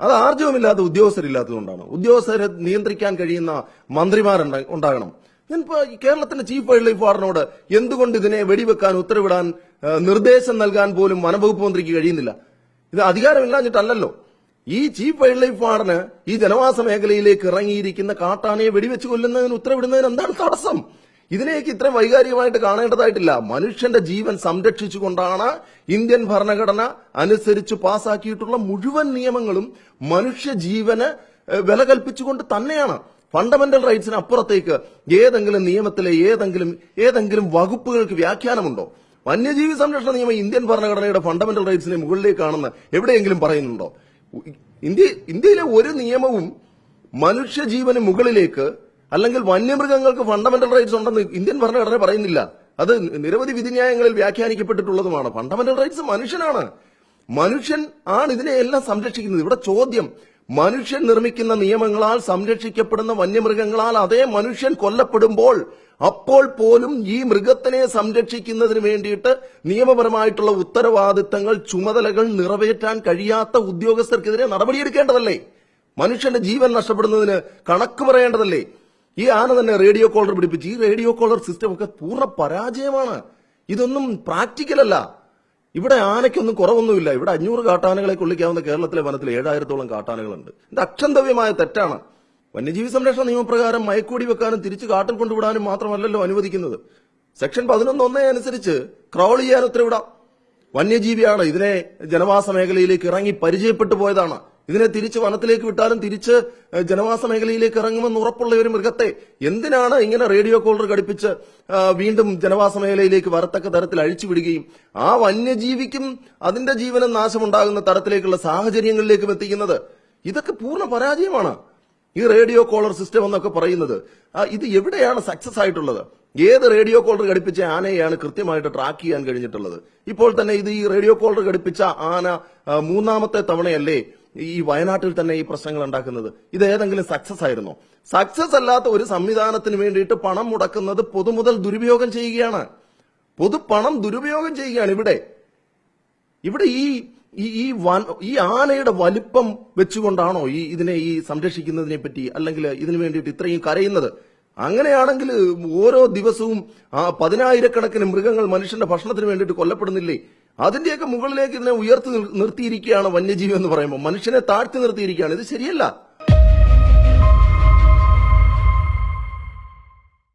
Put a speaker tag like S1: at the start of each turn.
S1: അത് ആർജവമില്ലാത്ത ഉദ്യോഗസ്ഥരില്ലാത്തതുകൊണ്ടാണ്. ഉദ്യോഗസ്ഥരെ നിയന്ത്രിക്കാൻ കഴിയുന്ന മന്ത്രിമാരുണ്ടാകണം. ഞാനിപ്പോ കേരളത്തിന്റെ ചീഫ് വൈൽഡ് ലൈഫ് വാർഡനോട് എന്തുകൊണ്ട് ഇതിനെ വെടിവെക്കാൻ ഉത്തരവിടാൻ നിർദ്ദേശം നൽകാൻ പോലും വനംവകുപ്പ് മന്ത്രിക്ക് കഴിയുന്നില്ല? ഇത് അധികാരമില്ലാഞ്ഞിട്ടല്ലോ. ഈ ചീഫ് വൈൽഡ് ലൈഫ് വാർഡന് ഈ ജനവാസ മേഖലയിലേക്ക് ഇറങ്ങിയിരിക്കുന്ന കാട്ടാനയെ വെടിവെച്ച് കൊല്ലുന്നതിന് ഉത്തരവിടുന്നതിന് എന്താണ് തടസ്സം? ഇതിനേക്ക് ഇത്ര വൈകാരികമായിട്ട് കാണേണ്ടതായിട്ടില്ല. മനുഷ്യന്റെ ജീവൻ സംരക്ഷിച്ചുകൊണ്ടാണ് ഇന്ത്യൻ ഭരണഘടന അനുസരിച്ച് പാസാക്കിയിട്ടുള്ള മുഴുവൻ നിയമങ്ങളും മനുഷ്യ ജീവന് വില കൽപ്പിച്ചുകൊണ്ട് തന്നെയാണ്. ഫണ്ടമെന്റൽ റൈറ്റ്സിന് അപ്പുറത്തേക്ക് ഏതെങ്കിലും നിയമത്തിലെ ഏതെങ്കിലും വകുപ്പുകൾക്ക് വ്യാഖ്യാനമുണ്ടോ? വന്യജീവി സംരക്ഷണ നിയമം ഇന്ത്യൻ ഭരണഘടനയുടെ ഫണ്ടമെന്റൽ റൈറ്റ്സിനെ മുകളിലേക്കാണെന്ന് എവിടെയെങ്കിലും പറയുന്നുണ്ടോ? ഇന്ത്യയിലെ ഒരു നിയമവും മനുഷ്യജീവന് മുകളിലേക്ക് അല്ലെങ്കിൽ വന്യമൃഗങ്ങൾക്ക് ഫണ്ടമെന്റൽ റൈറ്റ്സ് ഉണ്ടെന്ന് ഇന്ത്യൻ ഭരണഘടന പറയുന്നില്ല. അത് നിരവധി വിധിന്യായങ്ങളിൽ വ്യാഖ്യാനിക്കപ്പെട്ടിട്ടുള്ളതുമാണ്. ഫണ്ടമെന്റൽ റൈറ്റ്സ് മനുഷ്യനാണ്. മനുഷ്യൻ ആണ് ഇതിനെയെല്ലാം സംരക്ഷിക്കുന്നത്. ഇവിടെ ചോദ്യം, മനുഷ്യൻ നിർമ്മിക്കുന്ന നിയമങ്ങളാൽ സംരക്ഷിക്കപ്പെടുന്ന വന്യമൃഗങ്ങളാൽ അതേ മനുഷ്യൻ കൊല്ലപ്പെടുമ്പോൾ അപ്പോൾ പോലും ഈ മൃഗത്തിനെ സംരക്ഷിക്കുന്നതിന് വേണ്ടിയിട്ട് നിയമപരമായിട്ടുള്ള ഉത്തരവാദിത്തങ്ങൾ, ചുമതലകൾ നിറവേറ്റാൻ കഴിയാത്ത ഉദ്യോഗസ്ഥർക്കെതിരെ നടപടിയെടുക്കേണ്ടതല്ലേ? മനുഷ്യന്റെ ജീവൻ നഷ്ടപ്പെടുന്നതിന് കണക്ക് പറയേണ്ടതല്ലേ? ഈ ആന തന്നെ റേഡിയോ കോളർ പിടിപ്പിച്ച് ഈ റേഡിയോ കോളർ സിസ്റ്റം ഒക്കെ പൂർണ്ണ പരാജയമാണ്. ഇതൊന്നും പ്രാക്ടിക്കൽ അല്ല. ഇവിടെ ആനയ്ക്കൊന്നും കുറവൊന്നുമില്ല. ഇവിടെ 500 കാട്ടാനകളെ കൊള്ളിക്കാവുന്ന കേരളത്തിലെ വനത്തിൽ 7000-ഓളം കാട്ടാനകളുണ്ട്. ഇത് അക്ഷന്തവ്യമായ തെറ്റാണ്. വന്യജീവി സംരക്ഷണ നിയമപ്രകാരം മയക്കൂടി വെക്കാനും തിരിച്ച് കാട്ടിൽ കൊണ്ടുവിടാനും മാത്രമല്ലല്ലോ അനുവദിക്കുന്നത്. സെക്ഷൻ 11(1) അനുസരിച്ച് ക്രൗൾ ചെയ്യാൻ ഉത്തരവിടാം. വന്യജീവിയാണ്, ഇതിനെ ജനവാസ മേഖലയിലേക്ക് ഇറങ്ങി പരിചയപ്പെട്ടു പോയതാണ്. ഇതിനെ തിരിച്ച് വനത്തിലേക്ക് വിട്ടാലും തിരിച്ച് ജനവാസ മേഖലയിലേക്ക് ഇറങ്ങുമെന്ന് ഉറപ്പുള്ള ഒരു മൃഗത്തെ എന്തിനാണ് ഇങ്ങനെ റേഡിയോ കോളർ ഘടിപ്പിച്ച് വീണ്ടും ജനവാസ മേഖലയിലേക്ക് വരത്തക്ക തരത്തിൽ അഴിച്ചുവിടുകയും ആ വന്യജീവിക്കും അതിന്റെ ജീവനും നാശമുണ്ടാകുന്ന തരത്തിലേക്കുള്ള സാഹചര്യങ്ങളിലേക്കും എത്തിക്കുന്നത്? ഇതൊക്കെ പൂർണ്ണ പരാജയമാണ്. ഈ റേഡിയോ കോളർ സിസ്റ്റം എന്നൊക്കെ പറയുന്നത് ഇത് എവിടെയാണ് സക്സസ് ആയിട്ടുള്ളത്? ഏത് റേഡിയോ കോളർ ഘടിപ്പിച്ച ആനയെയാണ് കൃത്യമായിട്ട് ട്രാക്ക് ചെയ്യാൻ കഴിഞ്ഞിട്ടുള്ളത്? ഇപ്പോൾ തന്നെ ഈ റേഡിയോ കോളർ ഘടിപ്പിച്ച ആന 3ാമത്തെ തവണയല്ലേ ഈ വയനാട്ടിൽ തന്നെ ഈ പ്രശ്നങ്ങൾ ഉണ്ടാക്കുന്നത്? ഇത് ഏതെങ്കിലും സക്സസ് ആയിരുന്നോ? സക്സസ് അല്ലാത്ത ഒരു സംവിധാനത്തിന് വേണ്ടിയിട്ട് പണം മുടക്കുന്നത് പൊതുമുതൽ ദുരുപയോഗം ചെയ്യുകയാണ്. പൊതുപണം ദുരുപയോഗം ചെയ്യുകയാണ്. ഇവിടെ ഈ ആനയുടെ വലിപ്പം വെച്ചുകൊണ്ടാണോ ഇതിനെ സംരക്ഷിക്കുന്നതിനെ പറ്റി അല്ലെങ്കിൽ ഇതിനു വേണ്ടിയിട്ട് ഇത്രയും കരയുന്നത്? അങ്ങനെയാണെങ്കിൽ ഓരോ ദിവസവും 10,000-കണക്കിന് മൃഗങ്ങൾ മനുഷ്യന്റെ ഭക്ഷണത്തിന് വേണ്ടിയിട്ട് കൊല്ലപ്പെടുന്നില്ലേ? അതിന്റെയൊക്കെ മുകളിലേക്ക് ഇതിനെ ഉയർത്തി നിർത്തിയിരിക്കുകയാണ് വന്യജീവി എന്ന് പറയുമ്പോൾ. മനുഷ്യനെ താഴ്ത്തി നിർത്തിയിരിക്കുകയാണ്. ഇത് ശരിയല്ല.